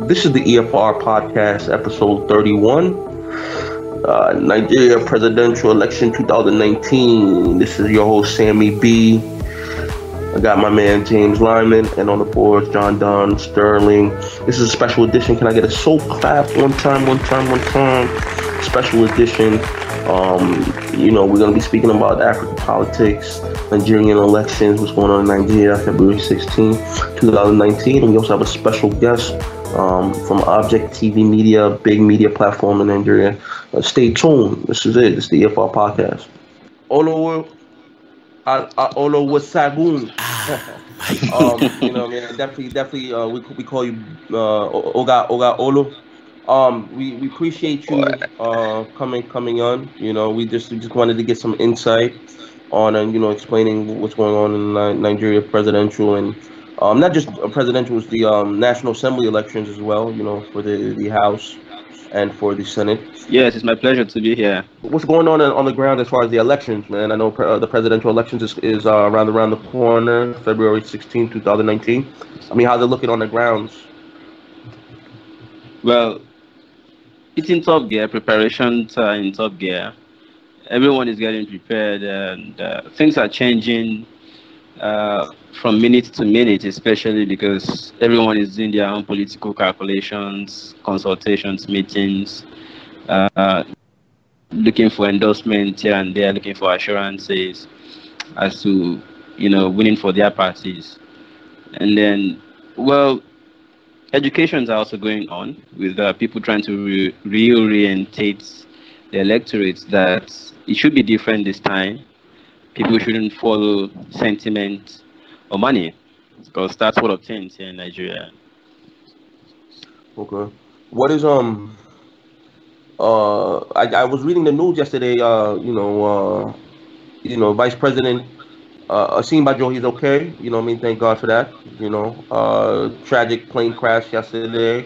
This is the EFR podcast, episode 31. Nigeria presidential election 2019. This is your host, Sammy B. I got my man James Lyman, and on the board, Jon Don Sterling. This is a special edition. Can I get a soul clap? One time. Special edition. We're going to be speaking about African politics, Nigerian elections, what's going on in Nigeria, February 16, 2019. And we also have a special guest from ObjecTvMedia, big media platform in Nigeria. Stay tuned. This is it. This is the EFR podcast. Olwaaegun. Definitely. We call you Oga Olo. We appreciate you coming on. We just wanted to get some insight on explaining what's going on in Nigeria presidential and not just presidential, it's the National Assembly elections as well. For the House and for the Senate. Yes, it's my pleasure to be here. What's going on the ground as far as the elections, man? I know the presidential elections is around the corner, February 16, 2019. I mean, how they're looking on the grounds? Well, it's in top gear. Preparations are in top gear. Everyone is getting prepared, and things are changing from minute to minute, especially because everyone is doing their own political calculations, consultations, meetings, looking for endorsements here and there, looking for assurances as to, winning for their parties. And then, educations are also going on with people trying to reorientate the electorate that it should be different this time. People shouldn't follow sentiment or money, because that's what obtains here in Nigeria. Okay. What is I was reading the news yesterday. Vice President Bajo, he's okay. Thank God for that. Tragic plane crash yesterday,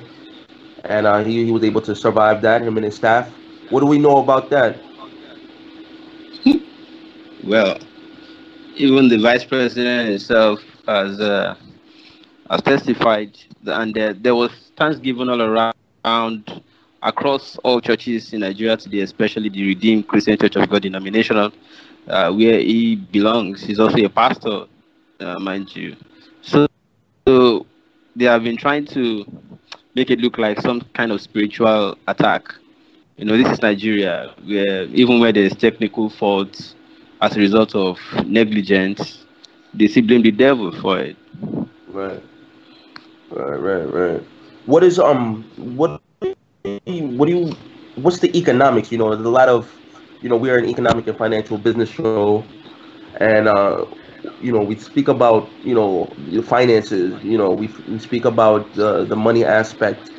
and he was able to survive that. Him and his staff. What do we know about that? Well, even the vice president himself has testified, and there was thanksgiving all around across all churches in Nigeria today, especially the Redeemed Christian Church of God denomination, where he belongs. He's also a pastor, mind you. So they have been trying to make it look like some kind of spiritual attack. This is Nigeria, where there's technical faults as a result of negligence, they still blame the devil for it. Right. What is what's the economics? There's a lot of, we're an economic and financial business show, and we speak about the finances. We speak about the money aspect.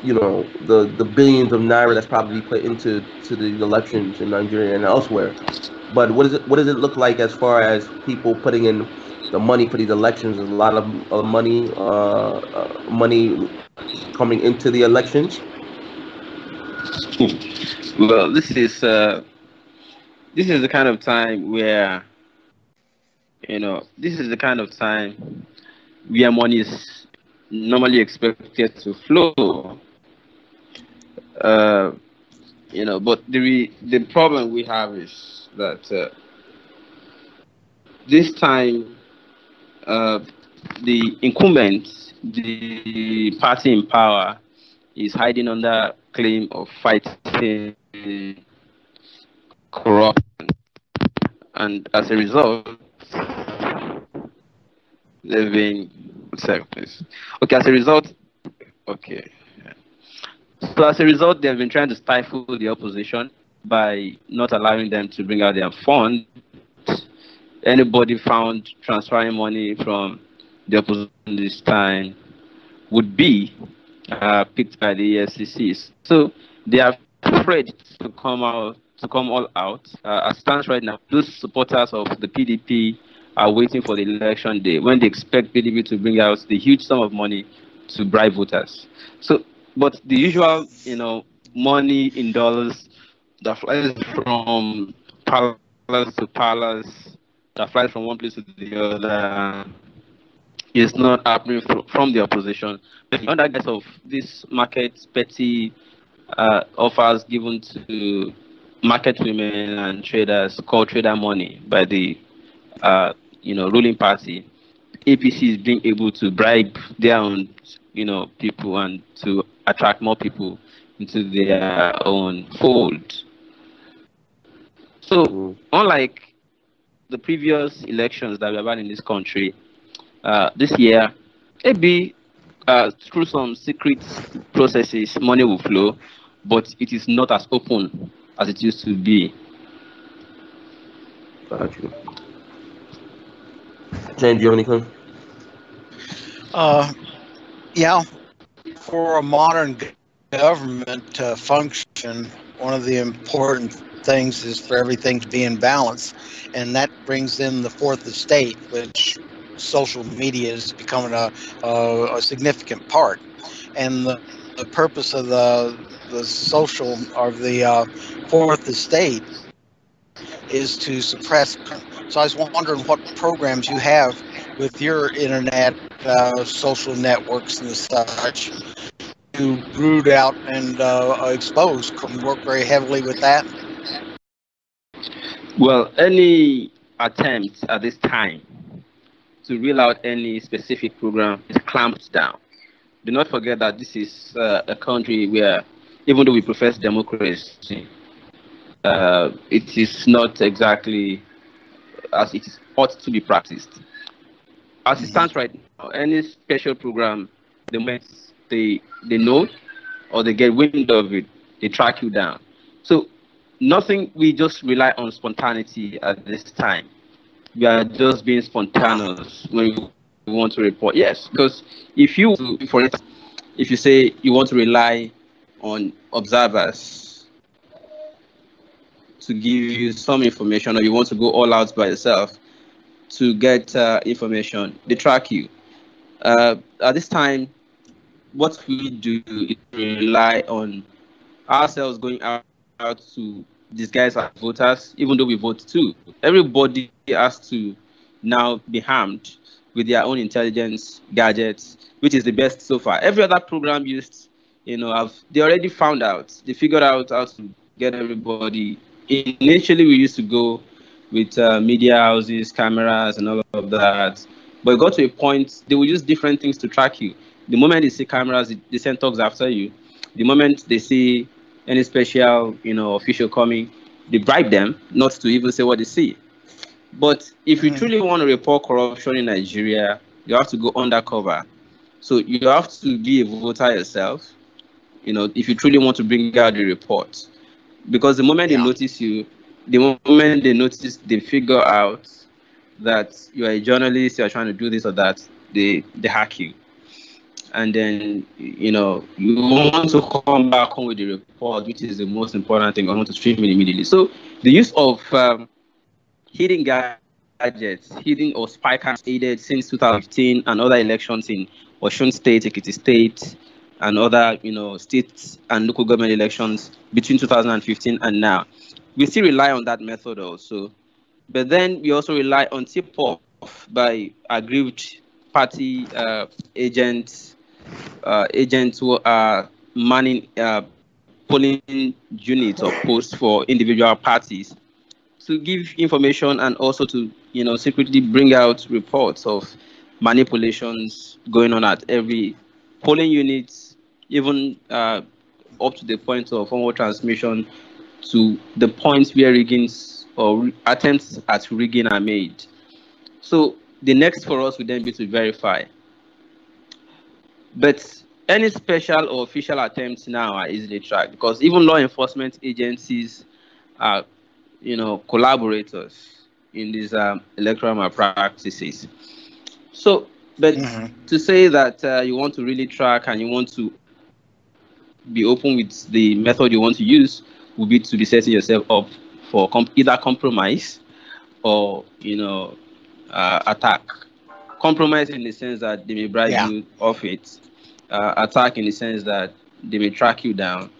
The billions of naira that's probably put into the elections in Nigeria and elsewhere. But what does it look like as far as people putting in the money for these elections? There's a lot of money coming into the elections. Well, this is the kind of time where money is normally expected to flow. But the problem we have is that this time the incumbent, the party in power, is hiding under claim of fighting corruption, and as a result, they've been So as a result, they've been trying to stifle the opposition by not allowing them to bring out their funds. Anybody found transferring money from the opposition this time would be picked by the EFCC. So they are afraid to come all out. As stands right now, those supporters of the PDP are waiting for the election day when they expect PDP to bring out the huge sum of money to bribe voters. But the usual, money in dollars that flies from palace to palace, that flies from one place to the other, is not happening from the opposition. But under guise of this market petty offers given to market women and traders called trader money by the ruling party, APC is being able to bribe their own people and to attract more people into their own fold. So unlike the previous elections that we have had in this country, this year, maybe through some secret processes, money will flow, but it is not as open as it used to be. Got you. James, do you have anything? Yeah, for a modern government to function, one of the important things is for everything to be in balance, and that brings in the fourth estate, which social media is becoming a significant part. And the purpose of the social or the fourth estate is to suppress. So I was wondering what programs you have with your internet social networks and such to root out and expose. Can you work very heavily with that? Well, any attempt at this time to reel out any specific program is clamped down. Do not forget that this is a country where, even though we profess democracy, it is not exactly as it ought to be practiced. As it stands right now, any special program, the moment they know or they get wind of it, they track you down. So nothing, we just rely on spontaneity at this time. We are just being spontaneous when we want to report. Yes, because if you, for instance, if you say you want to rely on observers to give you some information, or you want to go all out by yourself to get information, they track you. At this time, what we do is rely on ourselves going out to disguise as voters, even though we vote too. Everybody has to now be armed with their own intelligence gadgets, which is the best so far. Every other program used, they already found out. They figured out how to get everybody. Initially, we used to go with media houses, cameras, and all of that. But it got to a point, they will use different things to track you. The moment they see cameras, they send thugs after you. The moment they see any special, official coming, they bribe them not to even say what they see. But if you truly want to report corruption in Nigeria, you have to go undercover. So you have to be a voter yourself, if you truly want to bring out the report. Because the moment they notice you, the moment they figure out that you are a journalist, you are trying to do this or that, they hack you. And then, you want to come back home with the report, which is the most important thing. I want to stream it immediately. So the use of hidden gadgets, hidden or spy cams aided since 2015 and other elections in Osun State, Ekiti State, and other, states and local government elections between 2015 and now. We still rely on that method also. But then we also rely on tip-off by aggrieved party agents who are manning polling units or posts for individual parties to give information and also to, secretly bring out reports of manipulations going on at every polling unit, even up to the point of forward transmission to the points where riggings or attempts at rigging are made. So the next for us would then be to verify. But any special or official attempts now are easily tracked because even law enforcement agencies are, collaborators in these electoral malpractices. So, but to say that you want to really track and you want to be open with the method you want to use would be to be setting yourself up for either compromise or, attack. Compromise in the sense that they may bribe you off it. Attack in the sense that they may track you down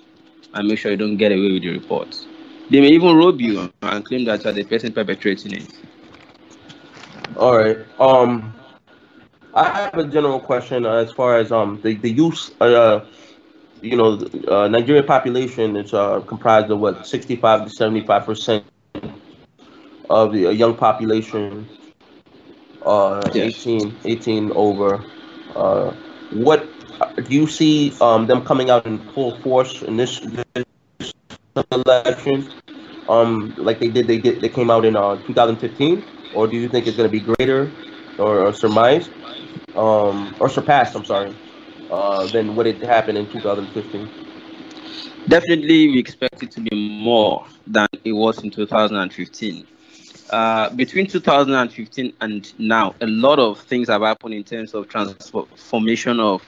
and make sure you don't get away with the reports. They may even rob you and claim that you are the person perpetrating it. All right. I have a general question as far as the use. Nigerian population is comprised of what 65 to 75% of the young population, Yes. 18 over. What do you see them coming out in full force in this election? Like they came out in 2015, or do you think it's going to be greater or surmised or surpassed? I'm sorry, than what it happened in 2015. Definitely, we expect it to be more than it was in 2015. Between 2015 and now, a lot of things have happened in terms of transformation of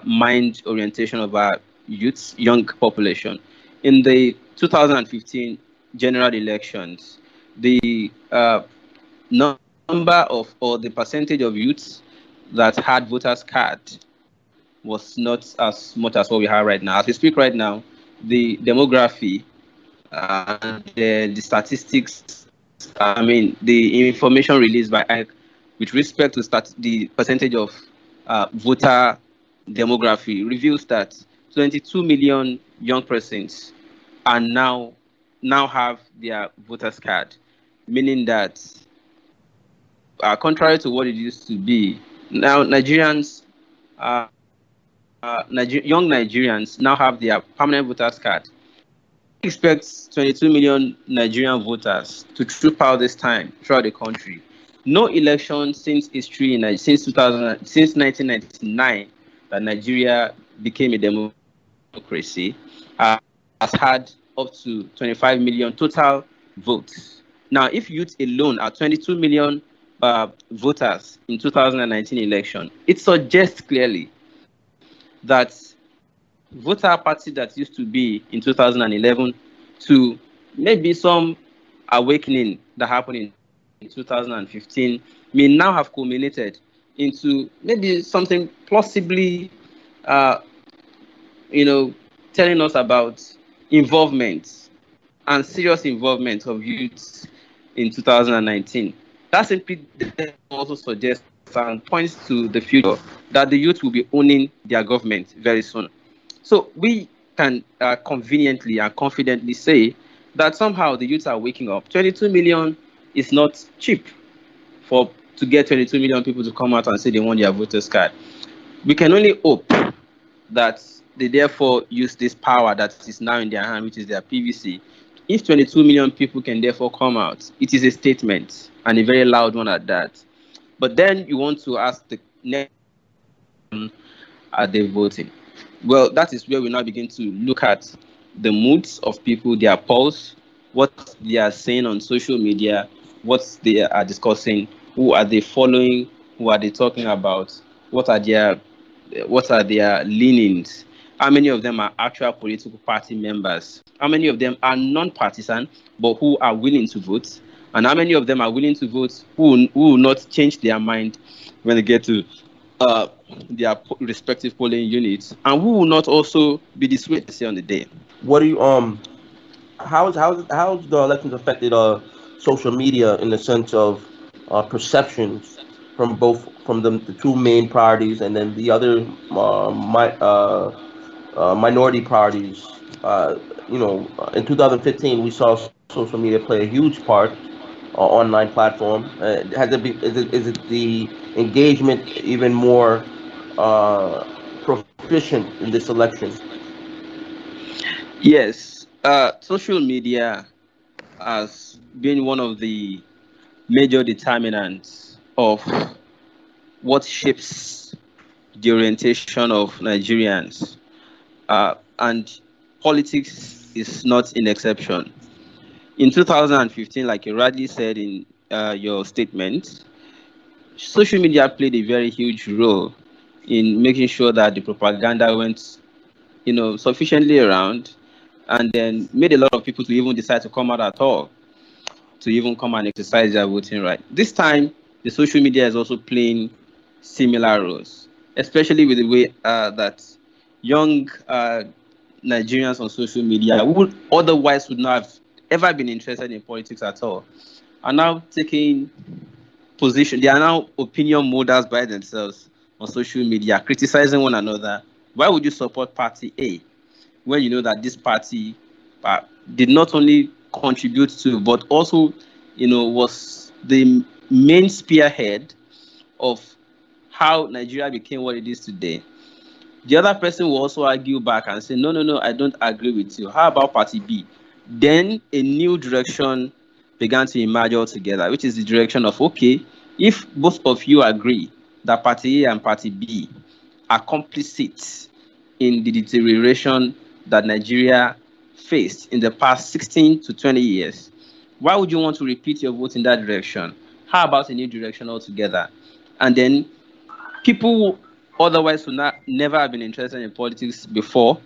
mind orientation of our youth, young population. In the 2015 general elections, the number of or the percentage of youths that had voters card was not as much as what we have right now. As we speak right now, the demography and the statistics, I mean, the information released by INEC with respect to the percentage of voter demography reveals that 22 million young persons are now have their voters card, meaning that contrary to what it used to be, now Nigerians, young Nigerians now have their permanent voters card. Expects 22 million Nigerian voters to troop out this time throughout the country. No election since history since 1999 that Nigeria became a democracy has had up to 25 million total votes. Now, if youth alone are 22 million voters in 2019 election, it suggests clearly that voter party that used to be in 2011 to maybe some awakening that happened in 2015 may now have culminated into maybe something plausibly, telling us about involvement and serious involvement of youth in 2019. That simply also suggests and points to the future that the youth will be owning their government very soon. So we can conveniently and confidently say that somehow the youths are waking up. 22 million is not cheap to get 22 million people to come out and say they want their voters card. We can only hope that they therefore use this power that is now in their hand, which is their PVC. If 22 million people can therefore come out, it is a statement, and a very loud one at that. But then you want to ask the next, are they voting? Well, that is where we now begin to look at the moods of people, their pulse, what they are saying on social media, what they are discussing, who are they following, who are they talking about, what are their leanings, how many of them are actual political party members, how many of them are non-partisan but who are willing to vote, and how many of them are willing to vote who will not change their mind when they get to their respective polling units, and who will not also be dissuaded to say on the day. What do you how's the elections affected social media in the sense of perceptions from the two main parties and then the other minority parties? In 2015 we saw social media play a huge part online platform. Is it the engagement even more proficient in this election? Yes, social media has been one of the major determinants of what shapes the orientation of Nigerians, and politics is not an exception. In 2015, like you rightly said in your statement, social media played a very huge role in making sure that the propaganda went, sufficiently around, and then made a lot of people to even decide to come out at all, to even come and exercise their voting right. This time, the social media is also playing similar roles, especially with the way that young Nigerians on social media who otherwise would not have ever been interested in politics at all are now taking position. They are now opinion molders by themselves on social media, criticizing one another. Why would you support party A when you know that this party did not only contribute to, but also, was the main spearhead of how Nigeria became what it is today? The other person will also argue back and say, no, I don't agree with you. How about party B? Then a new direction began to emerge altogether, which is the direction of, okay, if both of you agree that party A and party B are complicit in the deterioration that Nigeria faced in the past 16 to 20 years, why would you want to repeat your vote in that direction? How about a new direction altogether? And then people who otherwise would never have been interested in politics before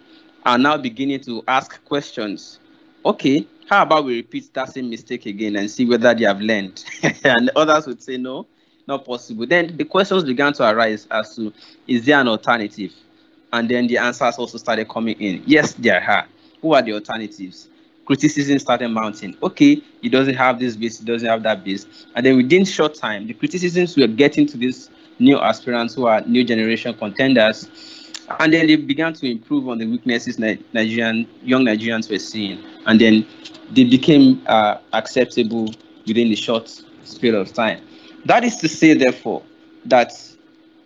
are now beginning to ask questions. Okay, how about we repeat that same mistake again and see whether they have learned? And others would say, no, not possible. Then the questions began to arise as to, is there an alternative? And then the answers also started coming in. Yes, there are. Who are the alternatives? Criticism started mounting. Okay, he doesn't have this base, he doesn't have that base. And then within short time, the criticisms were getting to these new aspirants who are new generation contenders. And then they began to improve on the weaknesses young Nigerians were seeing. And then they became acceptable within the short period of time. That is to say, therefore, that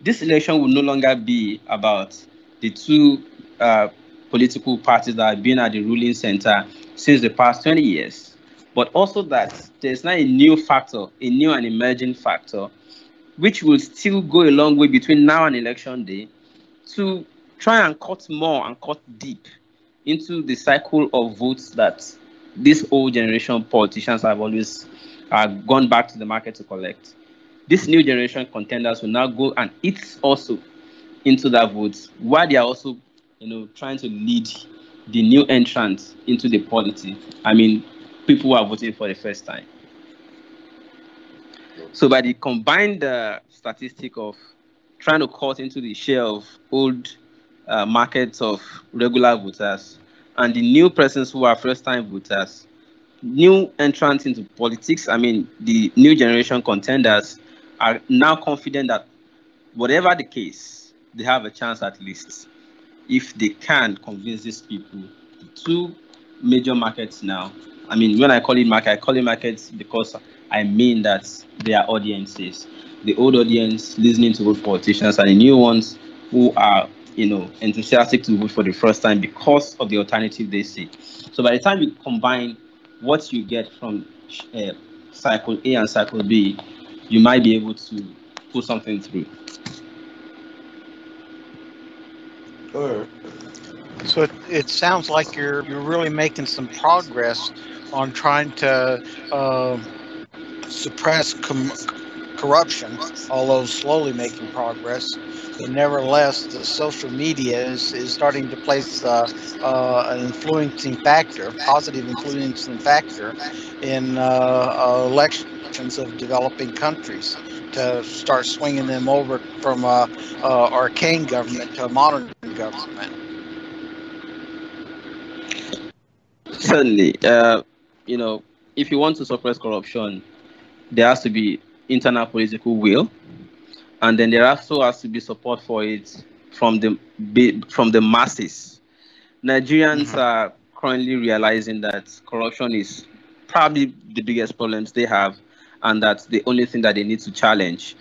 this election will no longer be about the two political parties that have been at the ruling center since the past 20 years, but also that there's now a new factor, a new and emerging factor, which will still go a long way between now and election day to try and cut more and cut deep into the cycle of votes that these old generation politicians have always gone back to the market to collect. This new generation contenders will now go and eat also into that vote, while they are also, trying to lead the new entrants into the polity. I mean, people who are voting for the first time. So by the combined statistic of trying to cut into the share of old markets of regular voters and the new persons who are first-time voters, new entrants into politics, I mean, the new generation contenders are now confident that whatever the case, they have a chance at least if they can convince these people. The two major markets now, I mean, when I call it markets because I mean that they are audiences. The old audience listening to old politicians and the new ones who are, enthusiastic to vote for the first time because of the alternative they see. So by the time you combine what you get from cycle A and cycle B, you might be able to put something through. Sure. So it sounds like you're really making some progress on trying to suppress corruption, although slowly making progress. But nevertheless, the social media is starting to place an influencing factor, positive influencing factor in elections of developing countries to start swinging them over from arcane government to a modern government. Certainly, if you want to suppress corruption, there has to be internal political will, and then there also has to be support for it from the masses. Nigerians are currently realizing that corruption is probably the biggest problems they have, and that's the only thing that they need to challenge.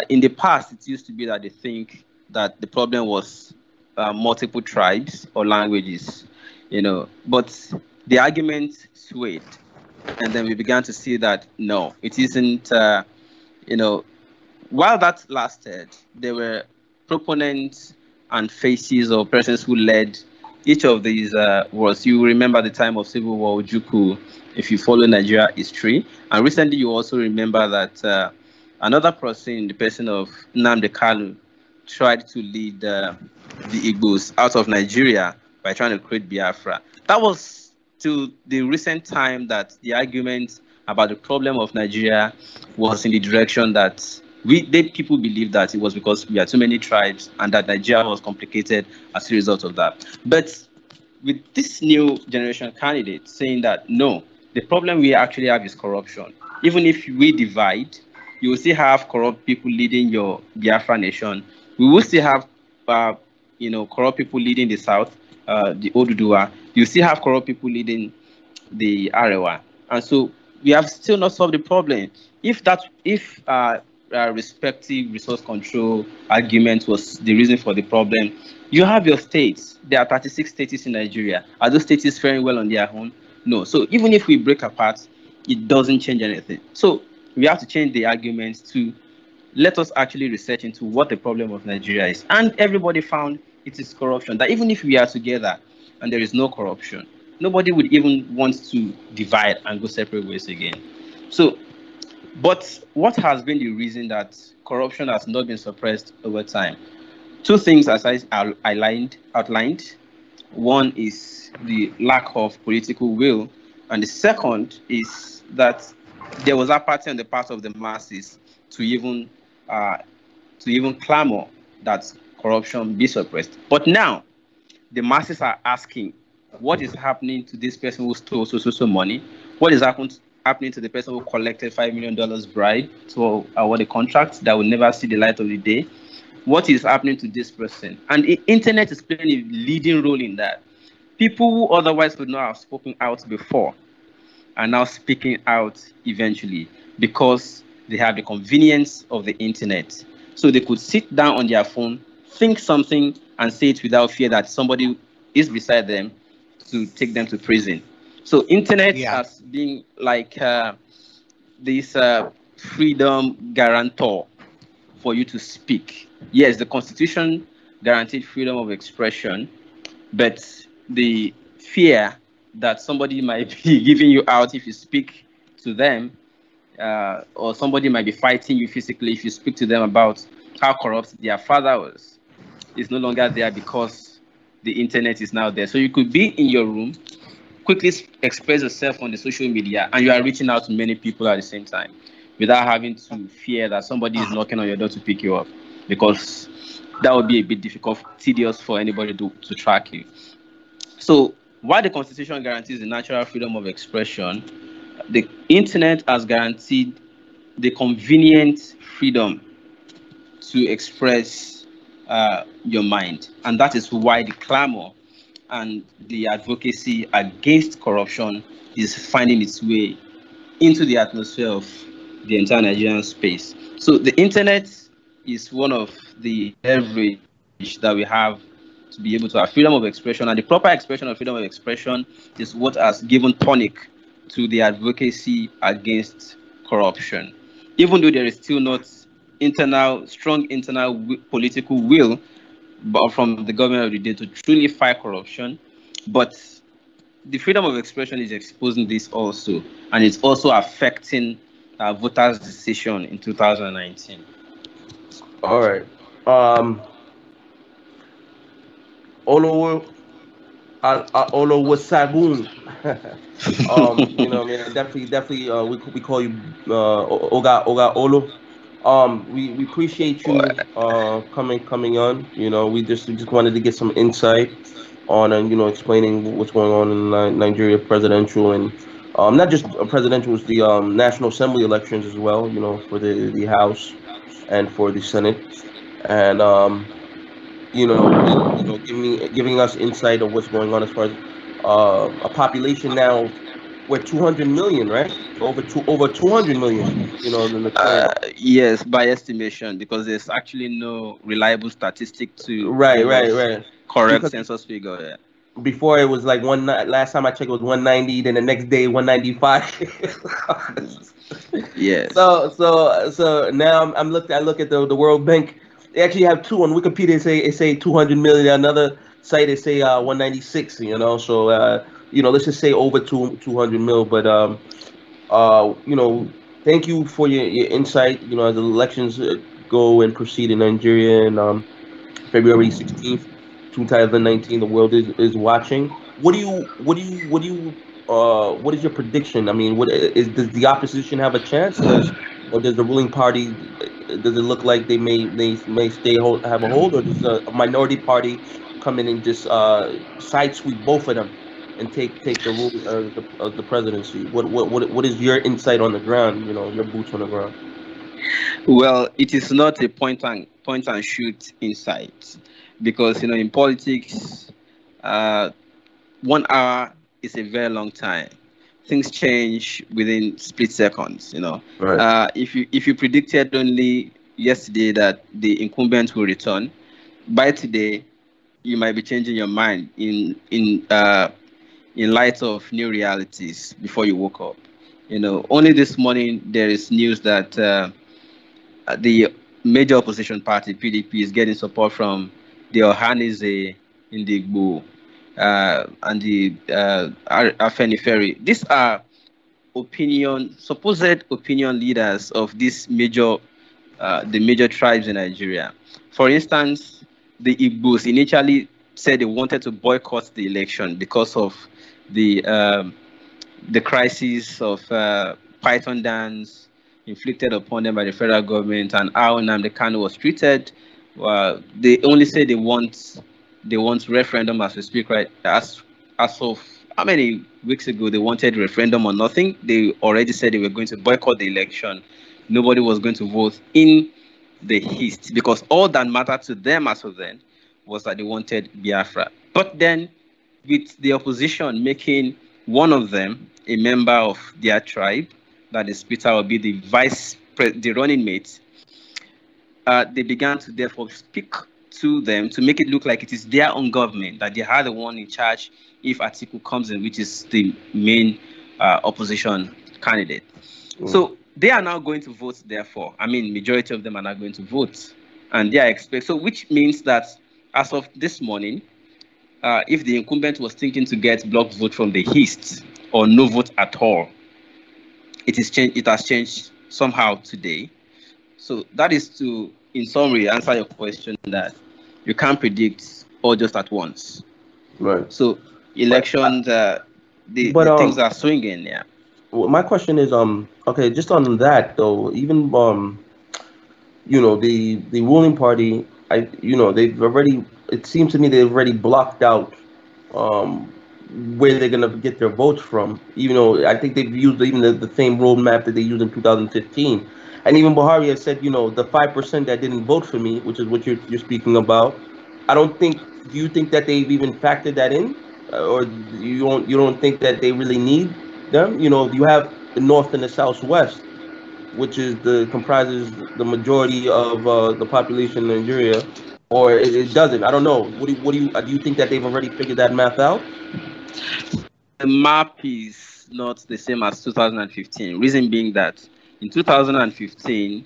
In the past, it used to be that they think that the problem was multiple tribes or languages, but the argument swayed, and then we began to see that no, it isn't. While that lasted, there were proponents and faces or persons who led each of these wars. You remember the time of Civil War, Ojukwu, if you follow Nigeria history. And recently, you also remember that another person, in the person of Nnamdi Kanu, tried to lead the Igbos out of Nigeria by trying to create Biafra. That was to the recent time that the argument about the problem of Nigeria was in the direction that people believed that it was because we had too many tribes and that Nigeria was complicated as a result of that. But with this new generation candidate saying that no, the problem we actually have is corruption. Even if we divide, You will still have corrupt people leading your Biafra nation. We will still have, corrupt people leading the South, the Oduduwa. You still have corrupt people leading the Arewa. And so we have still not solved the problem. If respective resource control argument was the reason for the problem, you have your states. There are 36 states in Nigeria. Are those states faring well on their own? No. So even if we break apart, it doesn't change anything. So we have to change the argument to let us actually research into what the problem of Nigeria is. And everybody found it is corruption. That even if we are together and there is no corruption, nobody would even want to divide and go separate ways again. So, but what has been the reason that corruption has not been suppressed over time? Two things, as I outlined. One is the lack of political will, and the second is that there was apathy on the part of the masses to even clamor that corruption be suppressed. But now, the masses are asking, what is happening to this person who stole so money? What is happening to the person who collected $5 million bribe to award a contract that will never see the light of the day? What is happening to this person? And the internet is playing a leading role in that. People who otherwise would not have spoken out before are now speaking out eventually because they have the convenience of the internet. So they could sit down on their phone, think something, and say it without fear that somebody is beside them to take them to prison. So internet has been like this freedom guarantor for you to speak. Yes, the Constitution guaranteed freedom of expression, but the fear that somebody might be giving you out if you speak to them, or somebody might be fighting you physically if you speak to them about how corrupt their father was, is no longer there because the internet is now there. So you could be in your room, quickly express yourself on the social media, and you are reaching out to many people at the same time without having to fear that somebody is knocking on your door to pick you up, because that would be a bit difficult, tedious for anybody to track you. So while the Constitution guarantees the natural freedom of expression, the internet has guaranteed the convenient freedom to express your mind. And that is why the clamor and the advocacy against corruption is finding its way into the atmosphere of the entire Nigerian space. So the internet is one of the leverage that we have to be able to have freedom of expression, and the proper expression of freedom of expression is what has given tonic to the advocacy against corruption. Even though there is still not strong internal political will from the government of the day to truly fight corruption, but the freedom of expression is exposing this also, and it's also affecting voters' decision in 2019. All right. Olwaegun. Definitely. We call you Oga Olo. We appreciate you coming on. We just wanted to get some insight on explaining what's going on in Nigeria presidential, and not just presidential, it's the National Assembly elections as well. For the House and for the Senate, and giving us insight of what's going on as far as a population now. We're 200 million, right? Over 200 million. In the yes, by estimation, because there's actually no reliable statistic to right correct census figure. Yeah. Before it was like last time I checked it was 190, then the next day 195. Yes. So now I look at the World Bank. They actually have two on Wikipedia. It say 200 million. Another site they say 196. So let's just say over 200 mil. But thank you for your insight. As the elections go and proceed in Nigeria, and February 16th, 2019, the world is watching. What is your prediction? I mean, does the opposition have a chance, or does the ruling party? Does it look like they may have a hold, or does a minority party come in and just side sweep both of them and take the rule of the presidency? What is your insight on the ground? Your boots on the ground. Well, it is not a point and shoot insight, because in politics, 1 hour is a very long time. Things change within split seconds. Right. If you predicted only yesterday that the incumbent will return, by today you might be changing your mind in light of new realities before you woke up. Only this morning there is news that the major opposition party, PDP, is getting support from the Ohanize in the Igbo and the Afenifere. These are supposed opinion leaders of this the major tribes in Nigeria. For instance, the Igbos initially said they wanted to boycott the election because of the crisis of Python dance inflicted upon them by the federal government and how Nnamdi Kanu was treated. They only say they want referendum as we speak, right? As of how many weeks ago they wanted referendum or nothing. They already said they were going to boycott the election. Nobody was going to vote in the East, because all that mattered to them as of then was that they wanted Biafra. But then, with the opposition making one of them a member of their tribe, that is Peter Obi, the running mate, they began to therefore speak to them to make it look like it is their own government, that they are the one in charge if Atiku comes in, which is the main opposition candidate. So they are now going to vote, therefore. I mean, majority of them are now going to vote. And they are so which means that as of this morning, if the incumbent was thinking to get block vote from the East or no vote at all, it has changed somehow today. So that is to, in summary, answer your question that you can't predict all just at once. Right. So elections, the things are swinging, yeah. Well, my question is, okay, just on that though, even the ruling party, they've already, it seems to me they've already blocked out where they're gonna get their votes from. Even though I think they've used even the same roadmap that they used in 2015, and even Buhari has said, the 5% that didn't vote for me, which is what you're speaking about. I don't think. Do you think that they've even factored that in, or you don't think that they really need them? You have the North and the Southwest, which comprises the majority of the population in Nigeria, or it doesn't. I don't know. Do you think that they've already figured that math out? The map is not the same as 2015. Reason being that in 2015,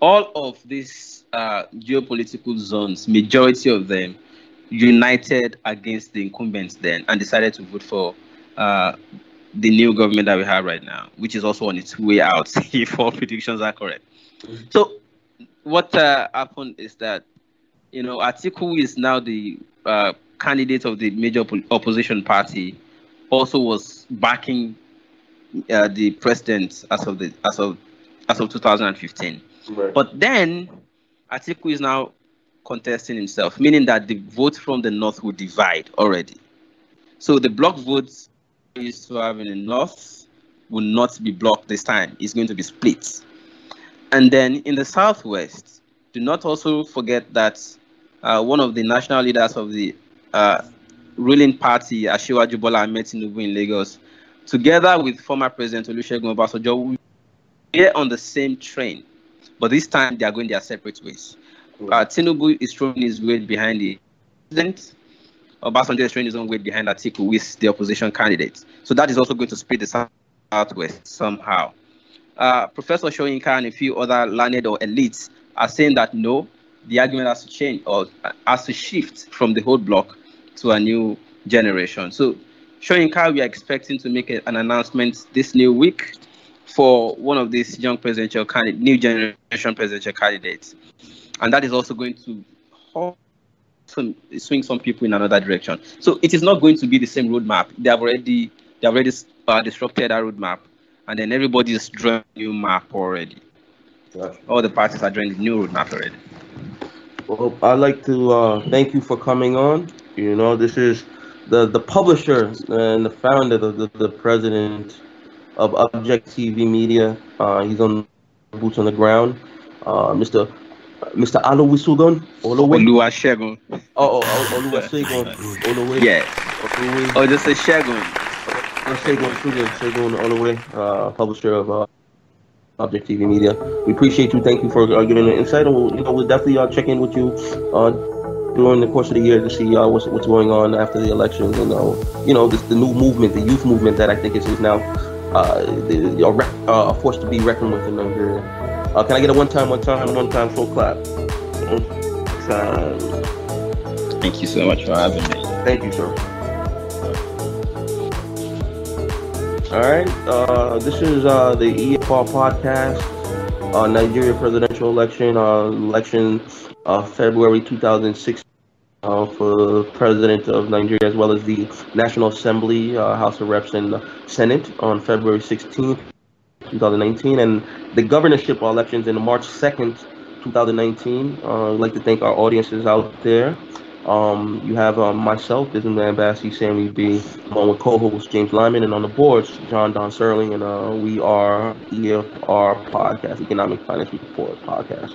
all of these geopolitical zones, majority of them, united against the incumbents then and decided to vote for the new government that we have right now, which is also on its way out, if all predictions are correct. So what happened is that, Atiku is now the candidate of the major opposition party, also was backing the president as of 2015. Right. But then Atiku is now contesting himself, meaning that the vote from the North will divide already. So the block votes we used to have in the North will not be blocked this time. It's going to be split. And then in the Southwest, do not also forget that one of the national leaders of the ruling party, Asiwaju Bola Ahmed Tinubu in Lagos, together with former President Olusegun Obasanjo, they're on the same train, but this time they are going their separate ways. Tinubu is throwing his weight behind the president. Obasanjo is throwing his own weight behind Atiku with the opposition candidates. So that is also going to split the Southwest somehow. Professor Soyinka and a few other learned or elites are saying that no, the argument has to change or has to shift from the whole block to a new generation. So Soyinka, we are expecting to make an announcement this new week for one of these young presidential new generation presidential candidates. And that is also going to swing some people in another direction. So it is not going to be the same roadmap. They have already disrupted that roadmap, and then everybody is drawing a new map already. Gotcha. All the parties are drawing the new roadmap already. Well, I'd like to thank you for coming on. This is the publisher and the founder, the president of ObjecTvMedia. He's on boots on the ground. Mr. Oluwasugun, Oluwasegun. Oluwasegun, Oluwe. Yeah. Oluwe. Oh, just a Shegun. Segun Oluwe, publisher of ObjecTvMedia. We appreciate you. Thank you for giving an insight, and we'll definitely check in with you during the course of the year to see what's going on after the election. The new movement, the youth movement that I think is now a force to be reckoned with in Nigeria. Can I get a one time full clap? Thank you so much for having me. Thank you, sir. All right, this is the EFR podcast, Nigeria presidential election, February 2016 for president of Nigeria, as well as the National Assembly, House of Reps, and Senate on February 16th, 2019, and the governorship elections in March 2nd, 2019. I'd like to thank our audiences out there. You have myself, businessman Ambassador Sammy B, along with co-host James Lyman, and on the boards, Jon Don Sterling, and we are EFR Podcast, Economic Finance Report Podcast.